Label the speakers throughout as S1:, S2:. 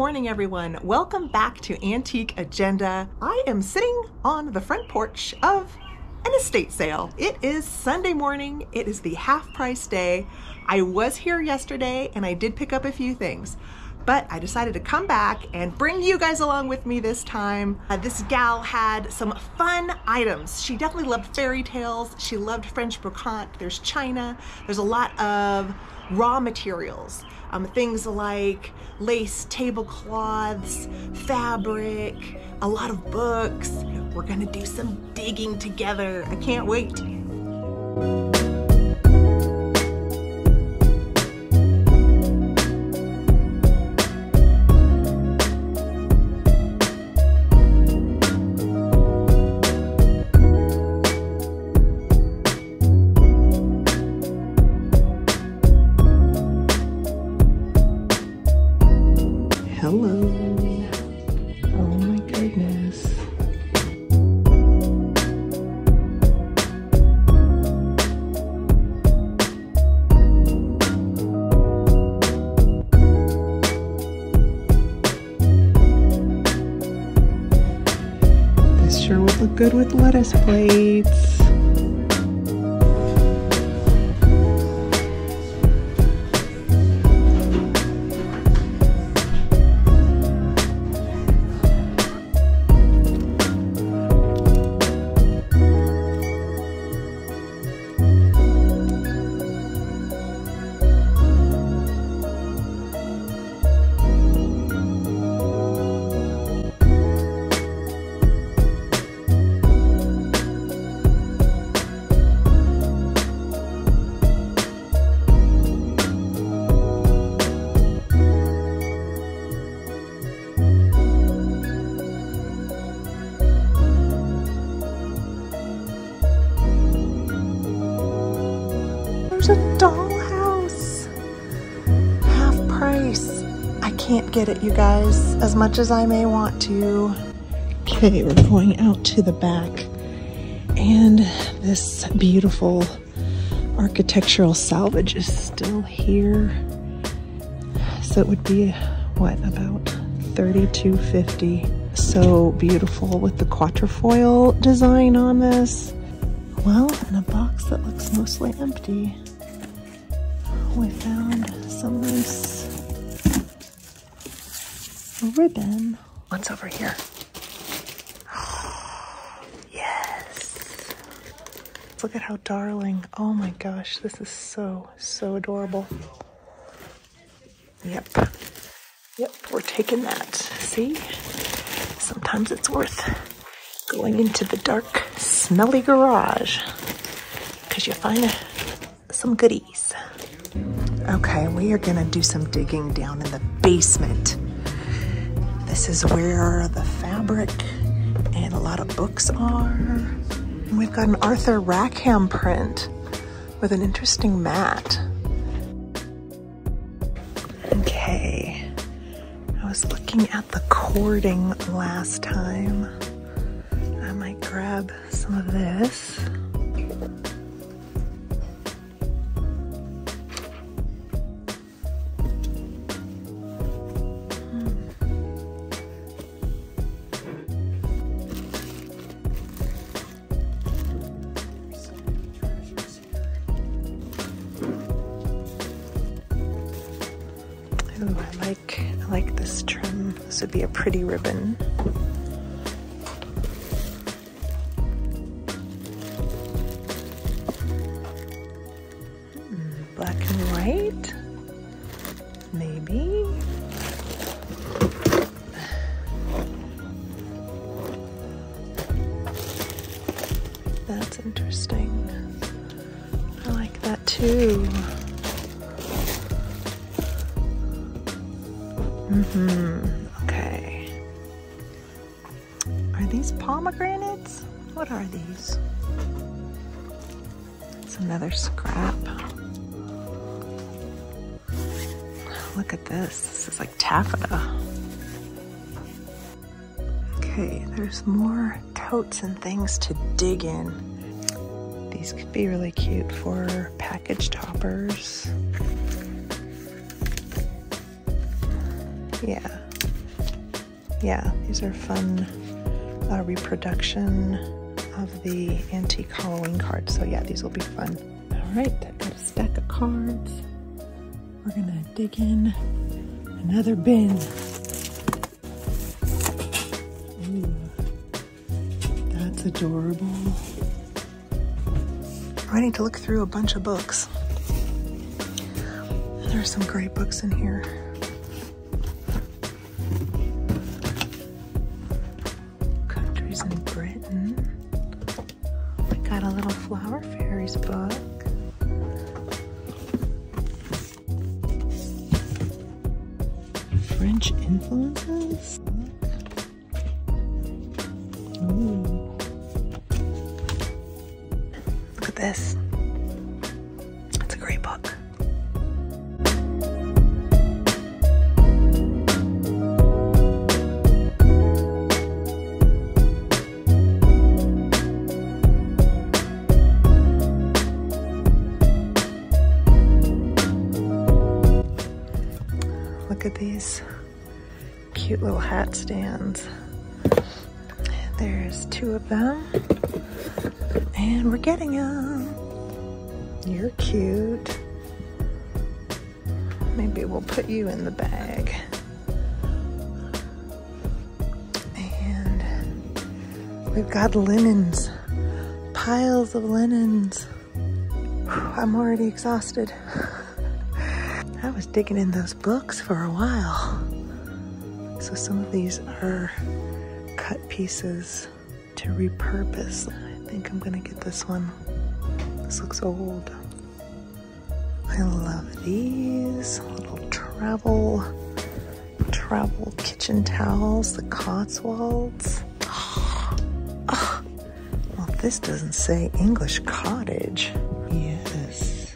S1: morning, everyone. Welcome back to Antique Agenda. I am sitting on the front porch of an estate sale. It is Sunday morning. It is the half price day. I was here yesterday and I did pick up a few things, but I decided to come back and bring you guys along with me this time. This gal had some fun items. She definitely loved fairy tales. She loved French brocante. There's china. There's a lot of raw materials. Things like lace tablecloths, fabric, a lot of books. We're gonna do some digging together. I can't wait. Hello. Oh my goodness. This sure would look good with lettuce plates. There's a dollhouse, half price. I can't get it, you guys, as much as I may want to. Okay, we're going out to the back, and this beautiful architectural salvage is still here. So it would be, what, about $32.50. So beautiful with the quatrefoil design on this. Well, in a box that looks mostly empty, we found some nice ribbon. What's over here? Yes. Look at how darling. Oh my gosh, this is so adorable. Yep, we're taking that. See? Sometimes it's worth going into the dark, smelly garage because you find some goodies. Okay, we are gonna do some digging down in the basement. This is where the fabric and a lot of books are. We've got an Arthur Rackham print with an interesting mat. Okay, I was looking at the cording last time. I might grab some of this. Ooh, I like this trim. This would be a pretty ribbon. Black and white, maybe. That's interesting. I like that too. Okay. Are these pomegranates? What are these? It's another scrap. Look at this. This is like taffeta. Okay, there's more totes and things to dig in. These could be really cute for package toppers. Yeah, Yeah, these are fun reproduction of the antique Halloween cards. So yeah, these will be fun. All right, I've got a stack of cards. We're gonna dig in another bin. Ooh, that's adorable. I need to look through a bunch of books. There are some great books in here. Countries in Britain. We got a little Flower Fairies book. French influences. Ooh. Look at this. It's a great book. Look at these cute little hat stands. There's 2 of them. And we're getting them. You're cute. Maybe we'll put you in the bag. And we've got linens. Piles of linens. I'm already exhausted. I was digging in those books for a while. So some of these are cut pieces to repurpose. I think I'm gonna get this one. This looks old. I love these little travel kitchen towels, the Cotswolds. Oh, well, this doesn't say English Cottage. Yes.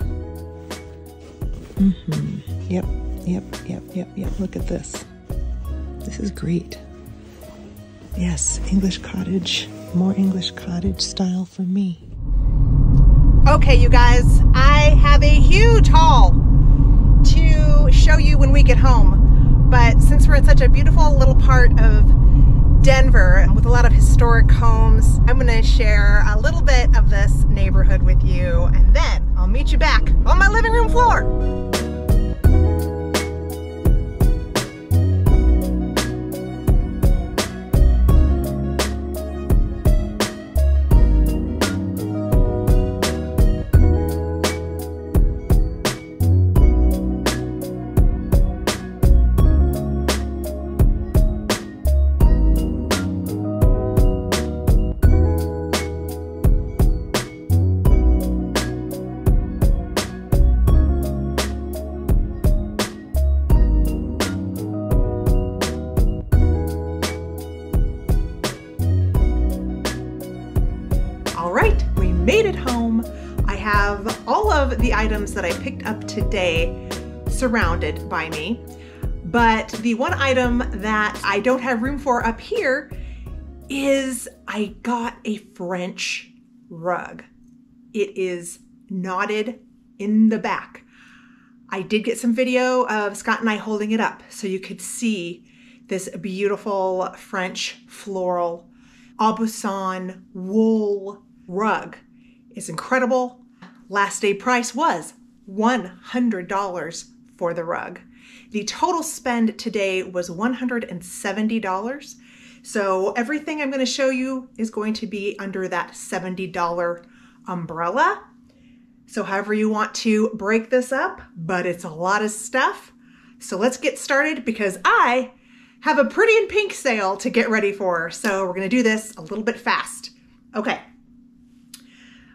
S1: Yep. Look at this. This is great. Yes, English Cottage. More English Cottage style for me. Okay, you guys, I have a huge haul to show you when we get home. But since we're in such a beautiful little part of Denver with a lot of historic homes, I'm gonna share a little bit of this neighborhood with you, and then I'll meet you back on my living room floor. Made it home. I have all of the items that I picked up today surrounded by me, but the one item that I don't have room for up here is I got a French rug. It is knotted in the back. I did get some video of Scott and I holding it up so you could see this beautiful French floral Aubusson wool rug. It's incredible. Last day price was $100 for the rug. The total spend today was $170. So everything I'm going to show you is going to be under that $70 umbrella. So however you want to break this up, but it's a lot of stuff. So let's get started because I have a Pretty in Pink sale to get ready for. So we're going to do this a little bit fast. Okay.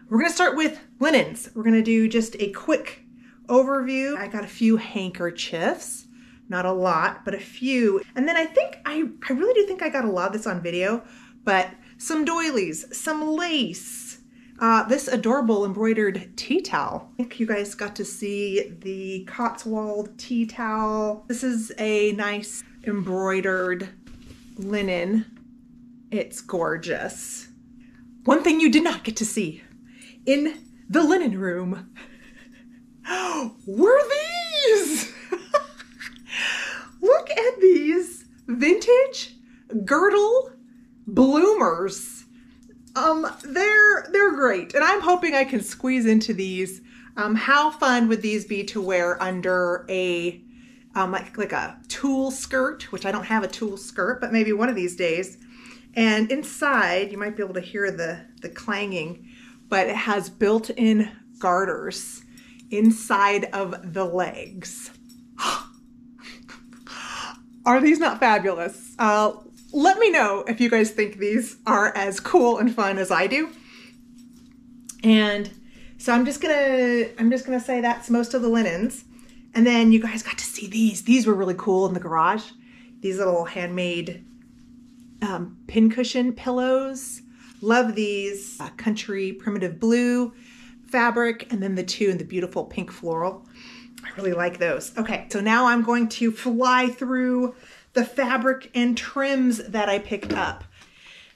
S1: We're gonna start with linens. We're gonna do just a quick overview. I got a few handkerchiefs, not a lot, but a few. And then I think, I really do think I got a lot of this on video, but some doilies, some lace, this adorable embroidered tea towel. I think you guys got to see the Cotswold tea towel. This is a nice embroidered linen. It's gorgeous. One thing you did not get to see in the linen room were these. Look at these vintage girdle bloomers. They're great, and I'm hoping I can squeeze into these. How fun would these be to wear under a like a tulle skirt, which I don't have a tulle skirt, but maybe one of these days. And inside, you might be able to hear the clanging, but it has built-in garters inside of the legs. Are these not fabulous? Let me know if you guys think these are as cool and fun as I do. And so I'm just gonna say that's most of the linens. And then you guys got to see these. These were really cool in the garage. These little handmade pincushion pillows. Love these. Country primitive blue fabric, and then the two in the beautiful pink floral. I really like those. Okay, so now I'm going to fly through the fabric and trims that I picked up.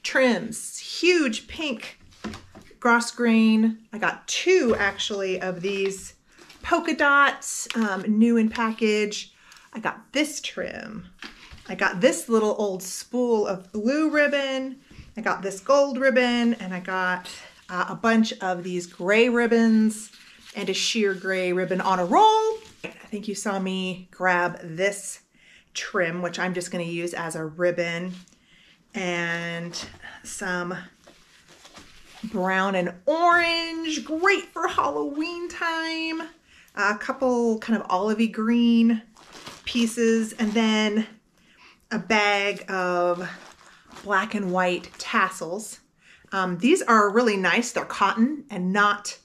S1: Trims, huge pink gross grain. I got two actually of these polka dots, new in package. I got this trim. I got this little old spool of blue ribbon. I got this gold ribbon, and I got a bunch of these gray ribbons and a sheer gray ribbon on a roll. I think you saw me grab this trim, which I'm just going to use as a ribbon, and some brown and orange, great for Halloween time. A couple kind of olivey green pieces, and then a bag of black and white tassels. These are really nice. They're cotton and not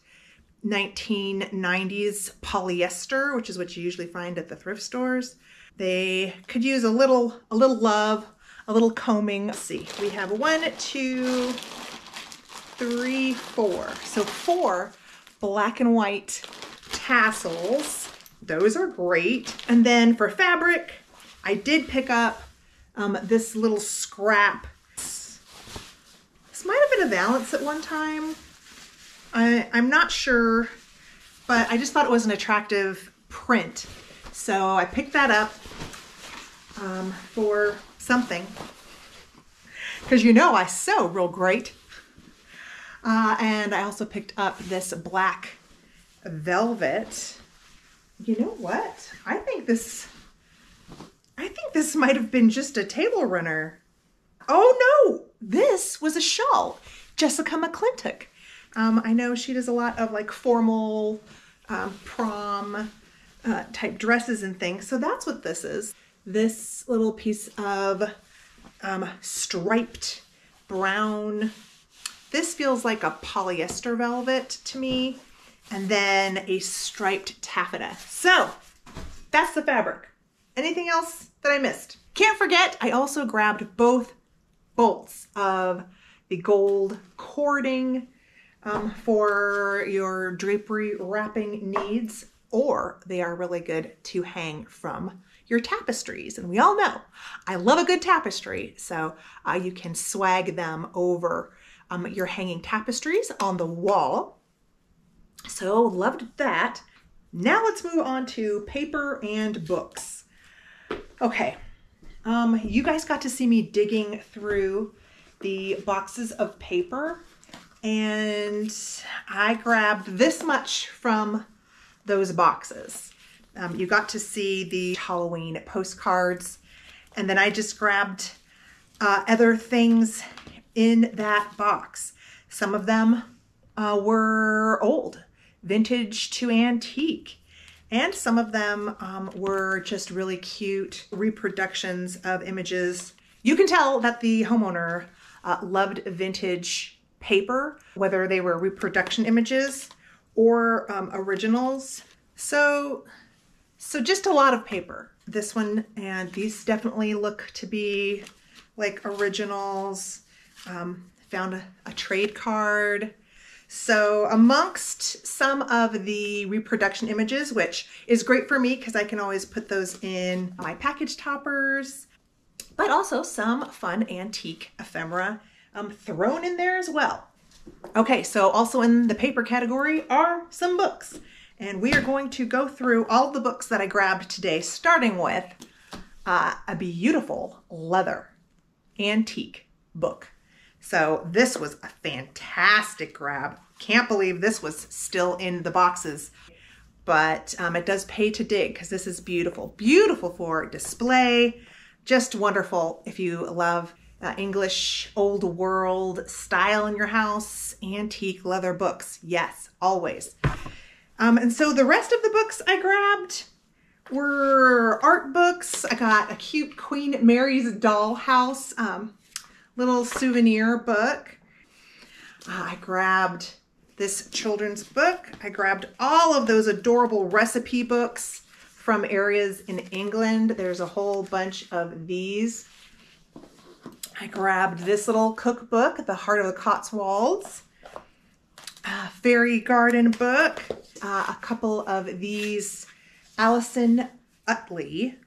S1: 1990s polyester, which is what you usually find at the thrift stores. They could use a little love, a little combing. Let's see, we have 1, 2, 3, 4. So 4 black and white tassels. Those are great. And then for fabric, I did pick up this little scrap. This might have been a valance at one time. I'm not sure, but I just thought it was an attractive print. So I picked that up for something, because you know I sew real great. And I also picked up this black velvet. You know what? I think this might have been just a table runner. Oh no, this was a shawl. Jessica McClintock. I know she does a lot of like formal prom type dresses and things. So that's what this is. This little piece of striped brown. This feels like a polyester velvet to me. And then a striped taffeta. So that's the fabric. Anything else that I missed? Can't forget, I also grabbed both bolts of the gold cording for your drapery wrapping needs, or they are really good to hang from your tapestries. And we all know I love a good tapestry, so you can swag them over your hanging tapestries on the wall. So loved that. Now let's move on to paper and books. Okay, you guys got to see me digging through the boxes of paper, and I grabbed this much from those boxes. You got to see the Halloween postcards, and then I just grabbed other things in that box. Some of them were old, vintage to antique, and some of them were just really cute reproductions of images. You can tell that the homeowner loved vintage paper, whether they were reproduction images or originals. So just a lot of paper. This one and these definitely look to be like originals. Found a trade card. So amongst some of the reproduction images, which is great for me because I can always put those in my package toppers, but also some fun antique ephemera thrown in there as well. Okay, so also in the paper category are some books, and we are going to go through all the books that I grabbed today, starting with a beautiful leather antique book. So this was a fantastic grab. Can't believe this was still in the boxes, but it does pay to dig because this is beautiful. Beautiful for display. Just wonderful if you love English old world style in your house. Antique leather books. Yes, always. And so the rest of the books I grabbed were art books. I got a cute Queen Mary's dollhouse little souvenir book. I grabbed this children's book. I grabbed all of those adorable recipe books from areas in England. There's a whole bunch of these. I grabbed this little cookbook, The Heart of the Cotswolds. A fairy garden book. A couple of these Alison Utley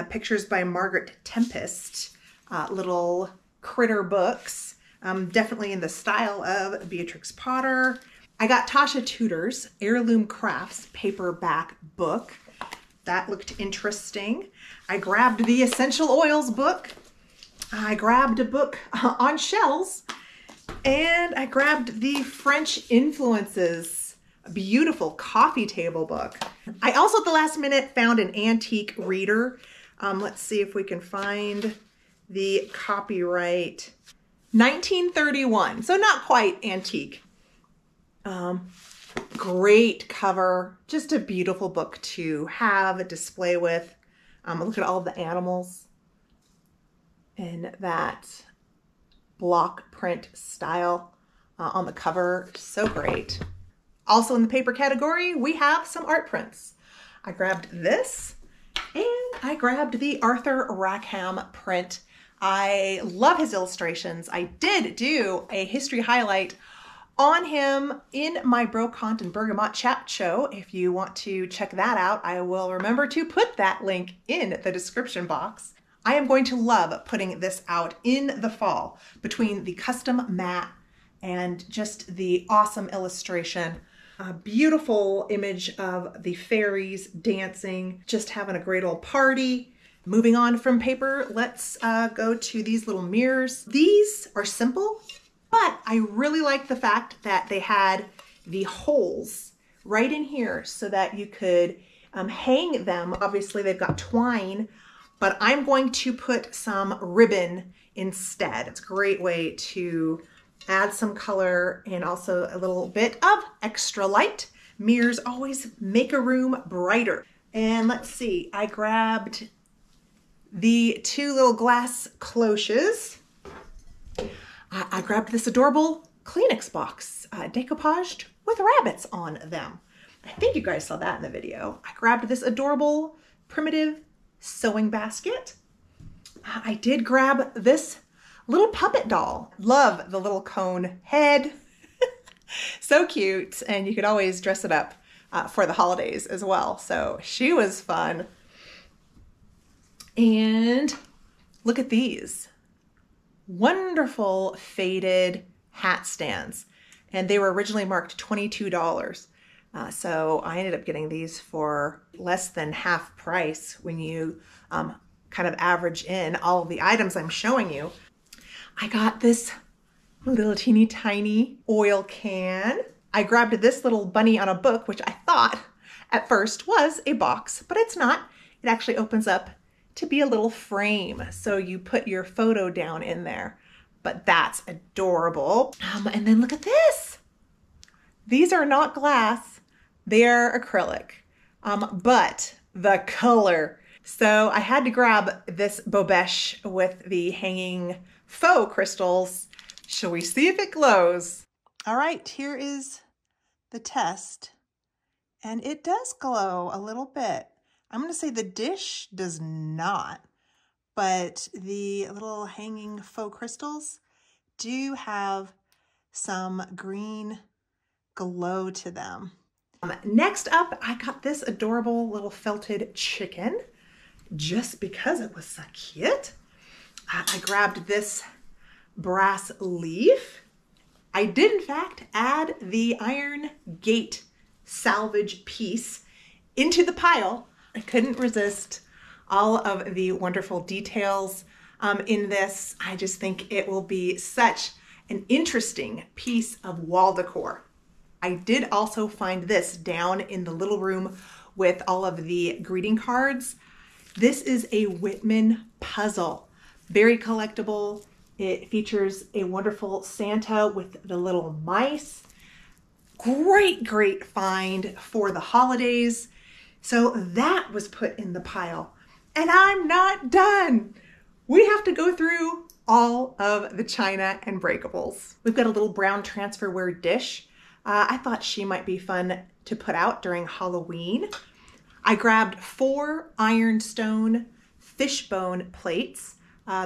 S1: pictures by Margaret Tempest little critter books. Definitely in the style of Beatrix Potter. I got Tasha Tudor's Heirloom Crafts paperback book. That looked interesting. I grabbed the Essential Oils book. I grabbed a book on shells. And I grabbed the French Influences, a beautiful coffee table book. I also at the last minute found an antique reader. Let's see if we can find the copyright. 1931, so not quite antique. Great cover, just a beautiful book to have a display with. Look at all the animals in that block print style on the cover. So great. Also in the paper category, we have some art prints. I grabbed this and I grabbed the Arthur Rackham print. I love his illustrations. I did do a history highlight on him in my Brocante and Bergamot chat show. If you want to check that out, I will remember to put that link in the description box. I am going to love putting this out in the fall between the custom mat and just the awesome illustration. A beautiful image of the fairies dancing, just having a great old party. Moving on from paper, let's go to these little mirrors. These are simple, but I really like the fact that they had the holes right in here so that you could hang them. Obviously they've got twine, but I'm going to put some ribbon instead. It's a great way to add some color and also a little bit of extra light. Mirrors always make a room brighter. And let's see, I grabbed the two little glass cloches. I grabbed this adorable Kleenex box, decoupaged with rabbits on them. I think you guys saw that in the video. I grabbed this adorable primitive sewing basket. I did grab this little puppet doll. Love the little cone head. So cute. And you could always dress it up for the holidays as well. So she was fun. And look at these wonderful faded hat stands. And they were originally marked $22. So I ended up getting these for less than half price when you kind of average in all of the items I'm showing you. I got this little teeny tiny oil can. I grabbed this little bunny on a book, which I thought at first was a box, but it's not. It actually opens up to be a little frame. So you put your photo down in there, but that's adorable. And then look at this. These are not glass, they're acrylic, but the color. So I had to grab this Bobèche with the hanging faux crystals. Shall we see if it glows? All right, here is the test. And it does glow a little bit. I'm gonna say the dish does not, but the little hanging faux crystals do have some green glow to them. Next up, I got this adorable little felted chicken just because it was so cute. I grabbed this brass leaf. I did in fact add the iron gate salvage piece into the pile. I couldn't resist all of the wonderful details. in this. I just think it will be such an interesting piece of wall decor. I did also find this down in the little room with all of the greeting cards. This is a Whitman puzzle, very collectible. It features a wonderful Santa with the little mice. Great, great find for the holidays. So that was put in the pile. And I'm not done. We have to go through all of the china and breakables. We've got a little brown transferware dish. I thought she might be fun to put out during Halloween. I grabbed 4 ironstone fishbone plates.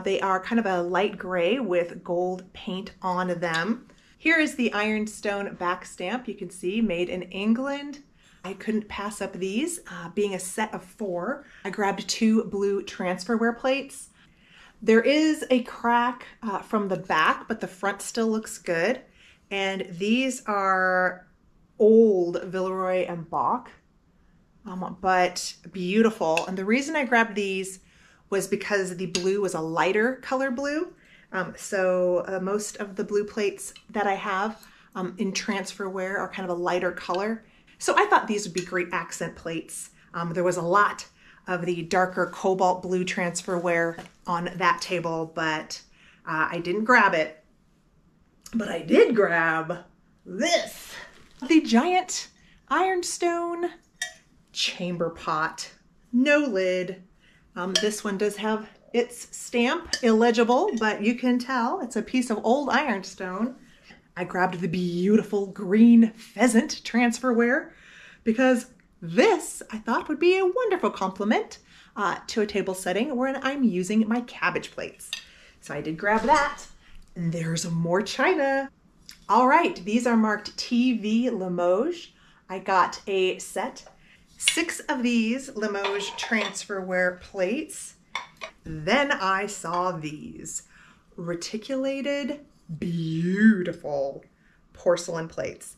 S1: They are kind of a light gray with gold paint on them. Here is the ironstone back stamp. You can see made in England. I couldn't pass up these, being a set of 4. I grabbed 2 blue transferware plates. There is a crack from the back, but the front still looks good. And these are old Villeroy and Boch, but beautiful. And the reason I grabbed these was because the blue was a lighter color blue. So most of the blue plates that I have in transferware are kind of a lighter color. So I thought these would be great accent plates. There was a lot of the darker cobalt blue transferware on that table, but I didn't grab it. But I did grab this, the giant ironstone chamber pot, no lid. This one does have its stamp, illegible, but you can tell it's a piece of old ironstone. I grabbed the beautiful green pheasant transferware because this I thought would be a wonderful complement to a table setting where I'm using my cabbage plates. So I did grab that. And there's more china. All right, these are marked TV Limoges. I got a set, 6 of these Limoges transferware plates. Then I saw these reticulated, beautiful porcelain plates.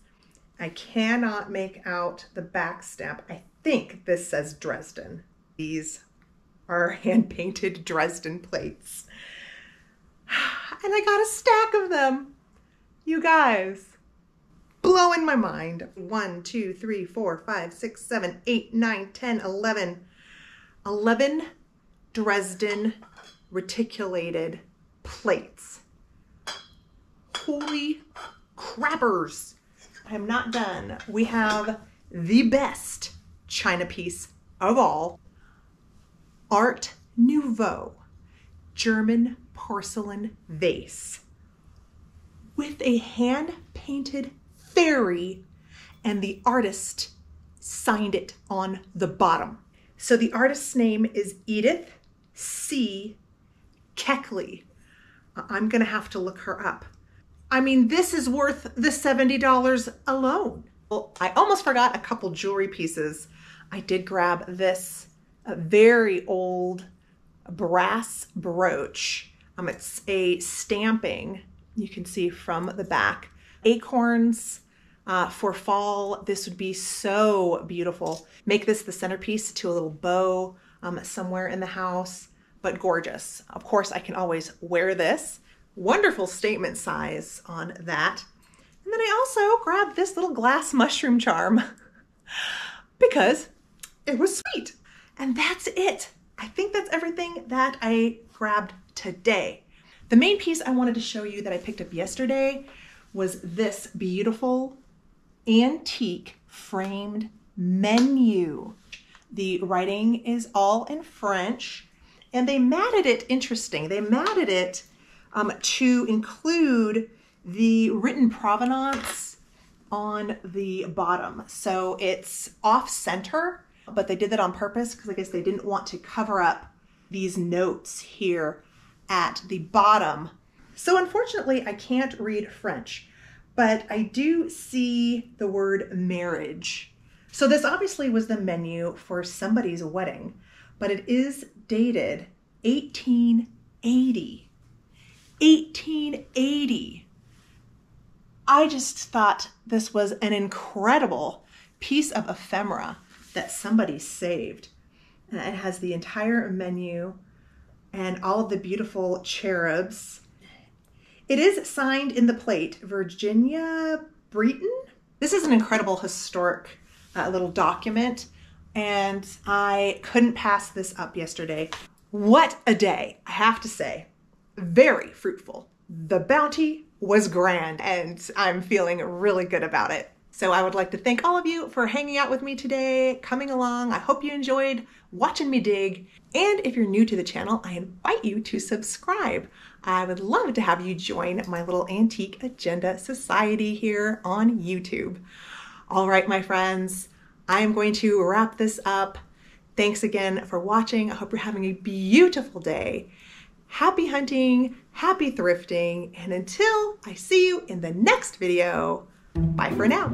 S1: I cannot make out the back stamp. I think this says Dresden. These are hand-painted Dresden plates. And I got a stack of them. You guys, blowing my mind. 1, 2, 3, 4, 5, 6, 7, 8, 9, 10, 11. 11 Dresden reticulated plates. Holy crappers. I am not done. We have the best china piece of all. Art Nouveau German porcelain vase with a hand-painted fairy, and the artist signed it on the bottom. So the artist's name is Edith C. Keckley. I'm gonna have to look her up. I mean, this is worth the $70 alone. Well, I almost forgot a couple jewelry pieces. I did grab this very old brass brooch. It's a stamping, you can see from the back. Acorns for fall. This would be so beautiful. Make this the centerpiece to a little bow somewhere in the house, but gorgeous. Of course, I can always wear this. Wonderful statement size on that. And then I also grabbed this little glass mushroom charm because it was sweet. And that's it. I think that's everything that I grabbed today. The main piece I wanted to show you that I picked up yesterday was this beautiful antique framed menu. The writing is all in French, and they matted it interesting. They matted it to include the written provenance on the bottom. So it's off center, but they did that on purpose because I guess they didn't want to cover up these notes here at the bottom. So unfortunately, I can't read French, but I do see the word marriage. So this obviously was the menu for somebody's wedding, but it is dated 1880. 1880. I just thought this was an incredible piece of ephemera that somebody saved. And it has the entire menu and all of the beautiful cherubs. It is signed in the plate, Virginia Breton. This is an incredible historic little document, and I couldn't pass this up yesterday. What a day, I have to say. Very fruitful. The bounty was grand, and I'm feeling really good about it. So I would like to thank all of you for hanging out with me today, coming along. I hope you enjoyed watching me dig. And if you're new to the channel, I invite you to subscribe. I would love to have you join my little Antique Agenda Society here on YouTube. All right, my friends, I'm going to wrap this up. Thanks again for watching. I hope you're having a beautiful day. Happy hunting, happy thrifting, and until I see you in the next video, bye for now.